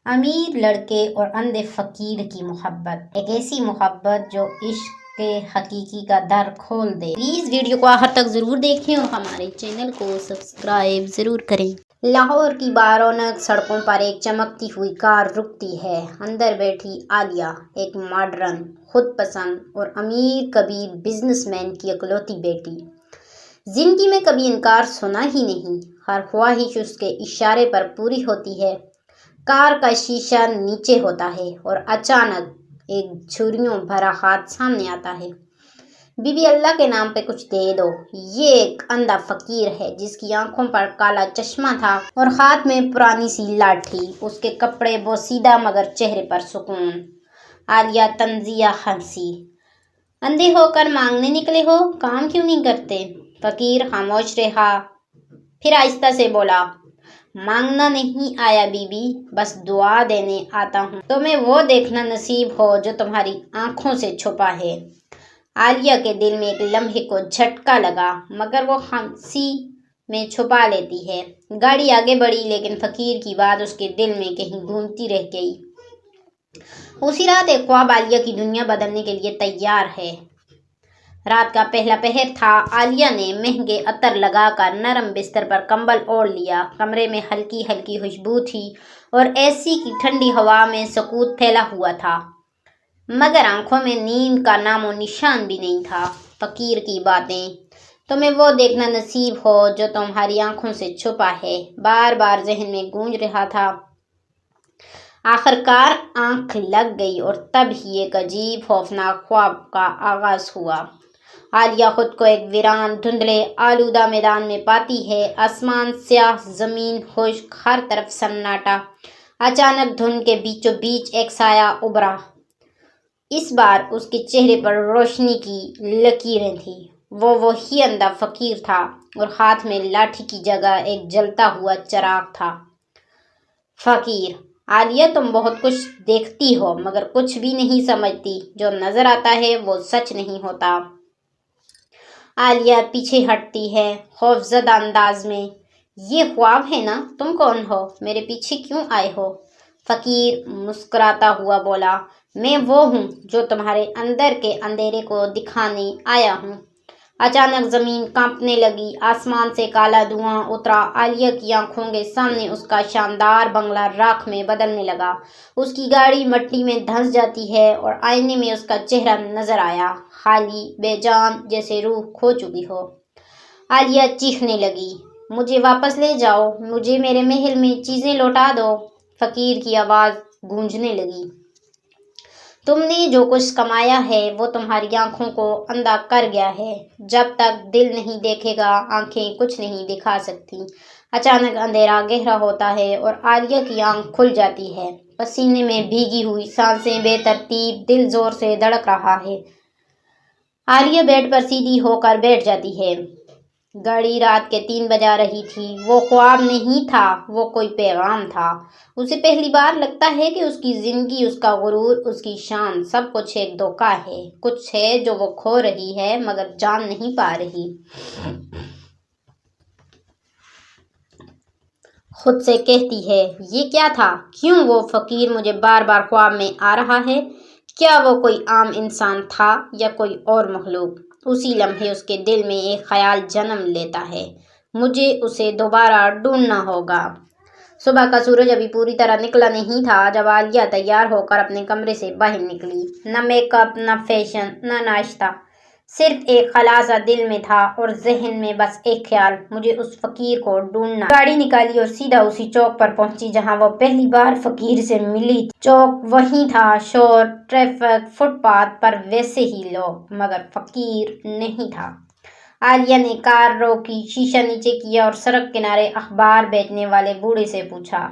امیر لڑکے اور اندھے فقیر کی محبت، ایک ایسی محبت جو عشق کے حقیقی کا در کھول دے۔ پلیز ویڈیو کو آخر تک ضرور دیکھیں اور ہمارے چینل کو سبسکرائب ضرور کریں۔ لاہور کی بارونق سڑکوں پر ایک چمکتی ہوئی کار رکتی ہے۔ اندر بیٹھی عالیہ ایک ماڈرن، خود پسند اور امیر کبیر بزنس مین کی اکلوتی بیٹی۔ زندگی میں کبھی انکار سنا ہی نہیں، ہر خواہش اس کے اشارے پر پوری ہوتی ہے۔ کار کا شیشہ نیچے ہوتا ہے اور اچانک ایک جھریوں بھرا ہاتھ سامنے آتا ہے۔ بی بی اللہ کے نام پہ کچھ دے دو۔ یہ ایک اندھا فقیر ہے جس کی آنکھوں پر کالا چشمہ تھا اور ہاتھ میں پرانی سی لاٹھی۔ اس کے کپڑے بوسیدہ مگر چہرے پر سکون۔ عالیہ طنزیہ ہنسی۔ اندھے ہو کر مانگنے نکلے ہو، کام کیوں نہیں کرتے؟ فقیر خاموش رہا، پھر آہستہ سے بولا، مانگنا نہیں آیا بی بی، بس دعا دینے آتا ہوں، تمہیں وہ دیکھنا نصیب ہو جو تمہاری آنکھوں سے چھپا ہے۔ عالیہ کے دل میں ایک لمحے کو جھٹکا لگا، مگر وہ ہنسی میں چھپا لیتی ہے۔ گاڑی آگے بڑھی لیکن فقیر کی بات اس کے دل میں کہیں گونجتی رہ گئی۔ اسی رات ایک خواب عالیہ کی دنیا بدلنے کے لیے تیار ہے۔ رات کا پہلا پہر تھا۔ عالیہ نے مہنگے عطر لگا کر نرم بستر پر کمبل اوڑھ لیا۔ کمرے میں ہلکی ہلکی خوشبو تھی اور اے سی کی ٹھنڈی ہوا میں سکوت پھیلا ہوا تھا، مگر آنکھوں میں نیند کا نام و نشان بھی نہیں تھا۔ فقیر کی باتیں، تمہیں وہ دیکھنا نصیب ہو جو تمہاری آنکھوں سے چھپا ہے، بار بار ذہن میں گونج رہا تھا۔ آخر کار آنکھ لگ گئی اور تب ہی ایک عجیب خوفناک خواب کا آغاز ہوا۔ عالیہ خود کو ایک ویران، دھندلے، آلودہ میدان میں پاتی ہے۔ آسمان سیاہ، زمین خشک، ہر طرف سناٹا۔ اچانک دھند کے بیچوں بیچ ایک سایہ ابھرا۔ اس بار اس کے چہرے پر روشنی کی لکیریں تھیں۔ وہ وہی اندھا فقیر تھا اور ہاتھ میں لاٹھی کی جگہ ایک جلتا ہوا چراغ تھا۔ فقیر: عالیہ، تم بہت کچھ دیکھتی ہو مگر کچھ بھی نہیں سمجھتی، جو نظر آتا ہے وہ سچ نہیں ہوتا۔ عالیہ پیچھے ہٹتی ہے خوفزدہ انداز میں۔ یہ خواب ہے نا؟ تم کون ہو؟ میرے پیچھے کیوں آئے ہو؟ فقیر مسکراتا ہوا بولا، میں وہ ہوں جو تمہارے اندر کے اندھیرے کو دکھانے آیا ہوں۔ اچانک زمین کانپنے لگی، آسمان سے کالا دھواں اترا۔ عالیہ کی آنکھوں کے سامنے اس کا شاندار بنگلہ راکھ میں بدلنے لگا۔ اس کی گاڑی مٹی میں دھنس جاتی ہے اور آئینے میں اس کا چہرہ نظر آیا، خالی، بے جان، جیسے روح کھو چکی ہو۔ عالیہ چیخنے لگی، مجھے واپس لے جاؤ، مجھے میرے محل میں چیزیں لوٹا دو۔ فقیر کی آواز گونجنے لگی، تم نے جو کچھ کمایا ہے وہ تمہاری آنکھوں کو اندھا کر گیا ہے۔ جب تک دل نہیں دیکھے گا آنکھیں کچھ نہیں دکھا سکتی۔ اچانک اندھیرا گہرا ہوتا ہے اور عالیہ کی آنکھ کھل جاتی ہے۔ پسینے میں بھیگی ہوئی سانسیں بے ترتیب، دل زور سے دھڑک رہا ہے۔ عالیہ بیڈ پر سیدھی ہو کر بیٹھ جاتی ہے۔ گھڑی رات کے 3 بجا رہی تھی۔ وہ خواب نہیں تھا، وہ کوئی پیغام تھا۔ اسے پہلی بار لگتا ہے کہ اس کی زندگی، اس کا غرور، اس کی شان، سب کچھ ایک دھوکہ ہے۔ کچھ ہے جو وہ کھو رہی ہے مگر جان نہیں پا رہی۔ خود سے کہتی ہے، یہ کیا تھا؟ کیوں وہ فقیر مجھے بار بار خواب میں آ رہا ہے؟ کیا وہ کوئی عام انسان تھا یا کوئی اور مخلوق؟ اسی لمحے اس کے دل میں ایک خیال جنم لیتا ہے، مجھے اسے دوبارہ ڈھونڈنا ہوگا۔ صبح کا سورج ابھی پوری طرح نکلا نہیں تھا جب عالیہ تیار ہو کر اپنے کمرے سے باہر نکلی۔ نہ میک اپ، نہ فیشن، نہ ناشتہ، صرف ایک خلاصہ دل میں تھا اور ذہن میں بس ایک خیال، مجھے اس فقیر کو ڈھونڈنا۔ گاڑی نکالی اور سیدھا اسی چوک پر پہنچی جہاں وہ پہلی بار فقیر سے ملی تھی۔ چوک وہی تھا، شور، ٹریفک، فٹ پاتھ پر ویسے ہی لوگ، مگر فقیر نہیں تھا۔ عالیہ نے کار روکی، شیشہ نیچے کیا اور سڑک کنارے اخبار بیچنے والے بوڑھے سے پوچھا،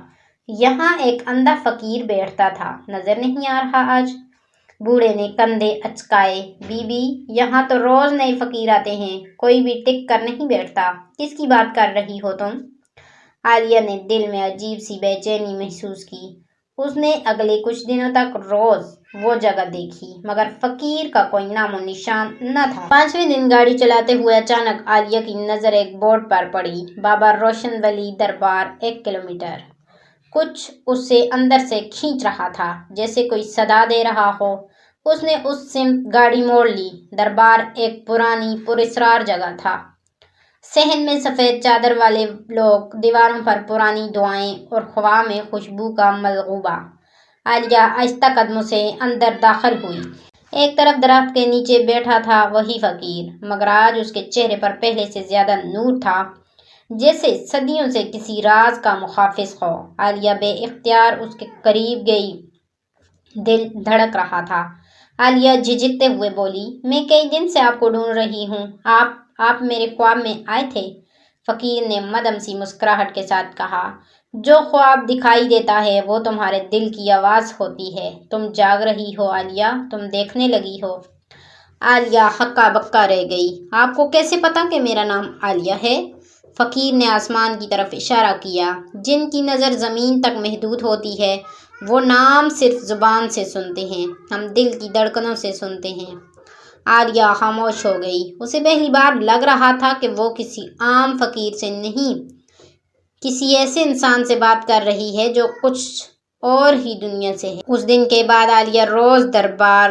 یہاں ایک اندھا فقیر بیٹھتا تھا، نظر نہیں آ رہا آج؟ بوڑھے نے کندھے اچکائے، بی بی، یہاں تو روز نئے فقیر آتے ہیں، کوئی بھی ٹک کر نہیں بیٹھتا، کس کی بات کر رہی ہو تم؟ عالیہ نے دل میں عجیب سی بے چینی محسوس کی۔ اس نے اگلے کچھ دنوں تک روز وہ جگہ دیکھی مگر فقیر کا کوئی نام و نشان نہ تھا۔ 5ویں دن گاڑی چلاتے ہوئے اچانک عالیہ کی نظر ایک بورڈ پر پڑی، بابا روشن ولی دربار 1 کلومیٹر۔ کچھ اسے اندر سے کھینچ رہا تھا، جیسے کوئی صدا دے رہا ہو۔ اس نے اس سمت گاڑی موڑ لی۔ دربار ایک پرانی پراسرار جگہ تھا۔ صحن میں سفید چادر والے لوگ، دیواروں پر پرانی دعائیں اور ہوا میں خوشبو کا ملغوبہ۔ عالیہ آہستہ قدموں سے اندر داخل ہوئی۔ ایک طرف درخت کے نیچے بیٹھا تھا وہی فقیر، مگر آج اس کے چہرے پر پہلے سے زیادہ نور تھا، جیسے صدیوں سے کسی راز کا محافظ ہو۔ عالیہ بے اختیار اس کے قریب گئی۔ دل دھڑک رہا تھا۔ عالیہ جھجکتے ہوئے بولی، میں کئی دن سے آپ کو ڈھونڈ رہی ہوں۔ آپ میرے خواب میں آئے تھے؟ فقیر نے مدھم سی مسکراہٹ کے ساتھ کہا، جو خواب دکھائی دیتا ہے وہ تمہارے دل کی آواز ہوتی ہے۔ تم جاگ رہی ہو عالیہ، تم دیکھنے لگی ہو۔ عالیہ ہکا بکا رہ گئی۔ آپ کو کیسے پتا کہ میرا نام عالیہ ہے؟ فقیر نے آسمان کی طرف اشارہ کیا۔ جن کی نظر زمین تک محدود ہوتی ہے وہ نام صرف زبان سے سنتے ہیں، ہم دل کی دھڑکنوں سے سنتے ہیں۔ عالیہ خاموش ہو گئی۔ اسے پہلی بار لگ رہا تھا کہ وہ کسی عام فقیر سے نہیں، کسی ایسے انسان سے بات کر رہی ہے جو کچھ اور ہی دنیا سے ہے۔ اس دن کے بعد عالیہ روز دربار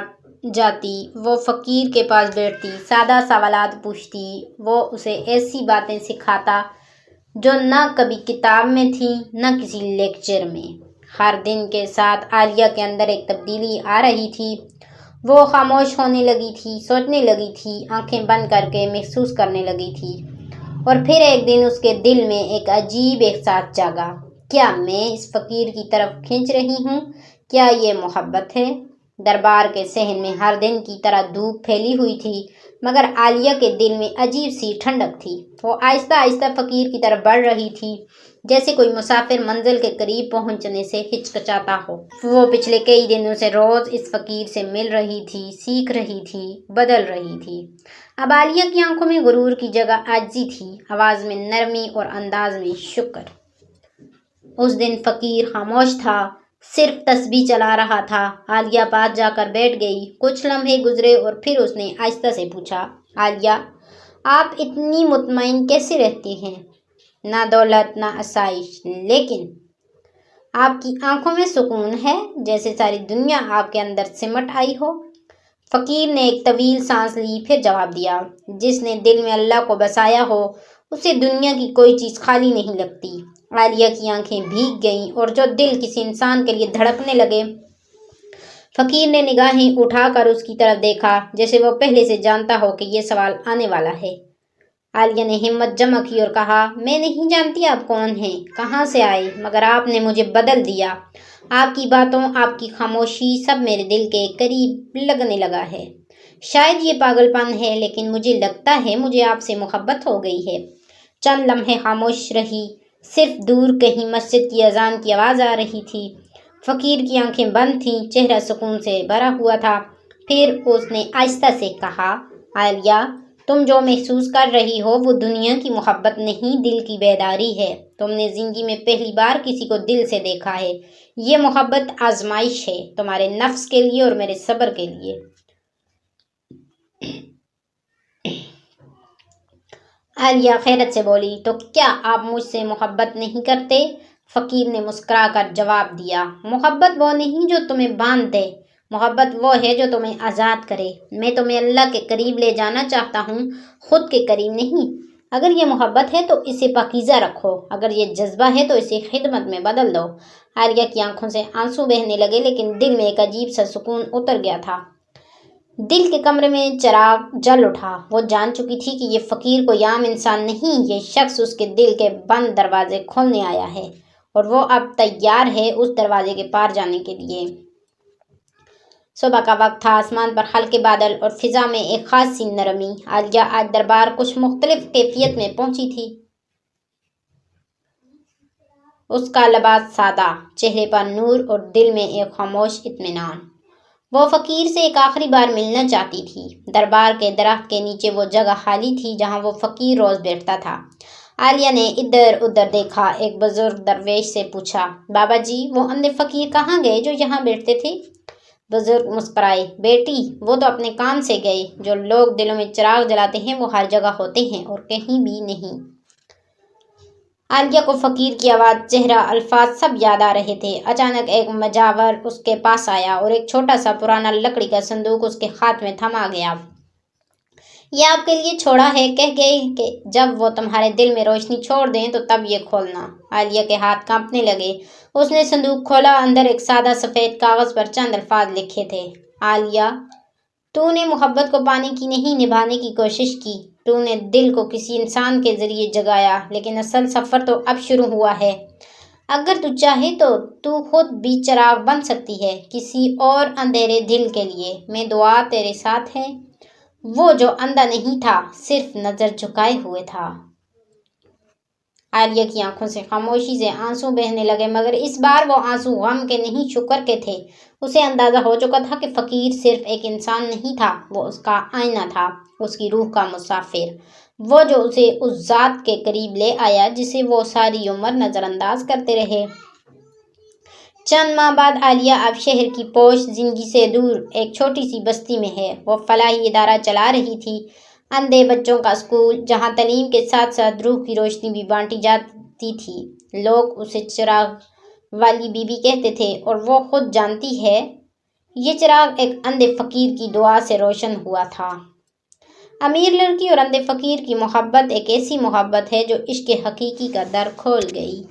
جاتی، وہ فقیر کے پاس بیٹھتی، سادہ سوالات پوچھتی، وہ اسے ایسی باتیں سکھاتا جو نہ کبھی کتاب میں تھیں نہ کسی لیکچر میں۔ ہر دن کے ساتھ عالیہ کے اندر ایک تبدیلی آ رہی تھی۔ وہ خاموش ہونے لگی تھی، سوچنے لگی تھی، آنکھیں بند کر کے محسوس کرنے لگی تھی۔ اور پھر ایک دن اس کے دل میں ایک عجیب احساس جاگا، کیا میں اس فقیر کی طرف کھنچ رہی ہوں؟ کیا یہ محبت ہے؟ دربار کے صحن میں ہر دن کی طرح دھوپ پھیلی ہوئی تھی، مگر عالیہ کے دل میں عجیب سی ٹھنڈک تھی۔ وہ آہستہ آہستہ فقیر کی طرف بڑھ رہی تھی، جیسے کوئی مسافر منزل کے قریب پہنچنے سے ہچکچاتا ہو۔ وہ پچھلے کئی دنوں سے روز اس فقیر سے مل رہی تھی، سیکھ رہی تھی، بدل رہی تھی۔ اب عالیہ کی آنکھوں میں غرور کی جگہ عاجزی تھی، آواز میں نرمی اور انداز میں شکر۔ اس دن فقیر خاموش تھا، صرف تسبیح چلا رہا تھا۔ عالیہ پاس جا کر بیٹھ گئی۔ کچھ لمحے گزرے اور پھر اس نے آہستہ سے پوچھا، عالیہ، آپ اتنی مطمئن کیسے رہتی ہیں؟ نہ دولت نہ آسائش، لیکن آپ کی آنکھوں میں سکون ہے، جیسے ساری دنیا آپ کے اندر سمٹ آئی ہو۔ فقیر نے ایک طویل سانس لی، پھر جواب دیا، جس نے دل میں اللہ کو بسایا ہو اسے دنیا کی کوئی چیز خالی نہیں لگتی۔ عالیہ کی آنکھیں بھیگ گئیں اور جو دل کسی انسان کے لیے دھڑکنے لگے۔ فقیر نے نگاہیں اٹھا کر اس کی طرف دیکھا، جیسے وہ پہلے سے جانتا ہو کہ یہ سوال آنے والا ہے۔ عالیہ نے ہمت جمع کی اور کہا، میں نہیں جانتی آپ کون ہیں، کہاں سے آئے، مگر آپ نے مجھے بدل دیا۔ آپ کی باتوں، آپ کی خاموشی، سب میرے دل کے قریب لگنے لگا ہے۔ شاید یہ پاگل پن ہے، لیکن مجھے لگتا ہے مجھے آپ سے محبت ہو گئی ہے۔ چند لمحے خاموش رہی، صرف دور کہیں مسجد کی اذان کی آواز آ رہی تھی۔ فقیر کی آنکھیں بند تھیں، چہرہ سکون سے بھرا ہوا تھا۔ پھر اس نے آہستہ سے کہا، عالیہ، تم جو محسوس کر رہی ہو وہ دنیا کی محبت نہیں، دل کی بیداری ہے۔ تم نے زندگی میں پہلی بار کسی کو دل سے دیکھا ہے۔ یہ محبت آزمائش ہے، تمہارے نفس کے لیے اور میرے صبر کے لیے۔ عالیہ حیرت سے بولی، تو کیا آپ مجھ سے محبت نہیں کرتے؟ فقیر نے مسکرا کر جواب دیا، محبت وہ نہیں جو تمہیں باندھ دے، محبت وہ ہے جو تمہیں آزاد کرے۔ میں تمہیں اللہ کے قریب لے جانا چاہتا ہوں، خود کے قریب نہیں۔ اگر یہ محبت ہے تو اسے پاکیزہ رکھو، اگر یہ جذبہ ہے تو اسے خدمت میں بدل دو۔ عالیہ کی آنکھوں سے آنسو بہنے لگے، لیکن دل میں ایک عجیب سا سکون اتر گیا تھا۔ دل کے کمرے میں چراغ جل اٹھا۔ وہ جان چکی تھی کہ یہ فقیر کوئی عام انسان نہیں، یہ شخص اس کے دل کے بند دروازے کھولنے آیا ہے، اور وہ اب تیار ہے اس دروازے کے پار جانے کے لیے۔ صبح کا وقت تھا، آسمان پر ہلکے بادل اور فضا میں ایک خاص سی نرمی۔ عالیہ آج دربار کچھ مختلف کیفیت میں پہنچی تھی۔ اس کا لباس سادہ، چہرے پر نور اور دل میں ایک خاموش اطمینان۔ وہ فقیر سے ایک آخری بار ملنا چاہتی تھی۔ دربار کے درخت کے نیچے وہ جگہ خالی تھی جہاں وہ فقیر روز بیٹھتا تھا۔ عالیہ نے ادھر ادھر دیکھا، ایک بزرگ درویش سے پوچھا، بابا جی، وہ اندھے فقیر کہاں گئے جو یہاں بیٹھتے تھے؟ بزرگ مسکرائے، بیٹی، وہ تو اپنے کام سے گئے، جو لوگ دلوں میں چراغ جلاتے ہیں وہ ہر جگہ ہوتے ہیں اور کہیں بھی نہیں۔ عالیہ کو فقیر کی آواز، چہرہ، الفاظ سب یاد آ رہے تھے۔ اچانک ایک مجاور اس کے پاس آیا اور ایک چھوٹا سا پرانا لکڑی کا صندوق اس کے ہاتھ میں تھما گیا۔ یہ آپ کے لیے چھوڑا ہے، کہہ گئے کہ جب وہ تمہارے دل میں روشنی چھوڑ دیں تو تب یہ کھولنا۔ عالیہ کے ہاتھ کانپنے لگے۔ اس نے صندوق کھولا۔ اندر ایک سادہ سفید کاغذ پر چند الفاظ لکھے تھے۔ عالیہ، تو نے محبت کو پانے کی نہیں، نبھانے کی کوشش کی۔ تو نے دل کو کسی انسان کے ذریعے جگایا، لیکن اصل سفر تو اب شروع ہوا ہے۔ اگر تو چاہے تو تو خود بھی چراغ بن سکتی ہے کسی اور اندھیرے دل کے لیے۔ میں دعا تیرے ساتھ ہے۔ وہ جو اندھا نہیں تھا، صرف نظر جھکائے ہوئے تھا۔ عالیہ کی آنکھوں سے خاموشی سے آنسو بہنے لگے، مگر اس بار وہ آنسو غم کے نہیں، شکر کے تھے۔ اسے اندازہ ہو چکا تھا کہ فقیر صرف ایک انسان نہیں تھا، وہ اس کا آئینہ تھا، اس کی روح کا مسافر، وہ جو اسے اس ذات کے قریب لے آیا جسے وہ ساری عمر نظر انداز کرتے رہے۔ چند ماہ بعد عالیہ اب شہر کی پوش زندگی سے دور ایک چھوٹی سی بستی میں ہے۔ وہ فلاحی ادارہ چلا رہی تھی، اندھے بچوں کا اسکول، جہاں تعلیم کے ساتھ ساتھ روح کی روشنی بھی بانٹی جاتی تھی۔ لوگ اسے چراغ والی بی بی کہتے تھے، اور وہ خود جانتی ہے، یہ چراغ ایک اندھے فقیر کی دعا سے روشن ہوا تھا۔ امیر لڑکی اور اندھے فقیر کی محبت ایک ایسی محبت ہے جو عشق حقیقی کا در کھول گئی۔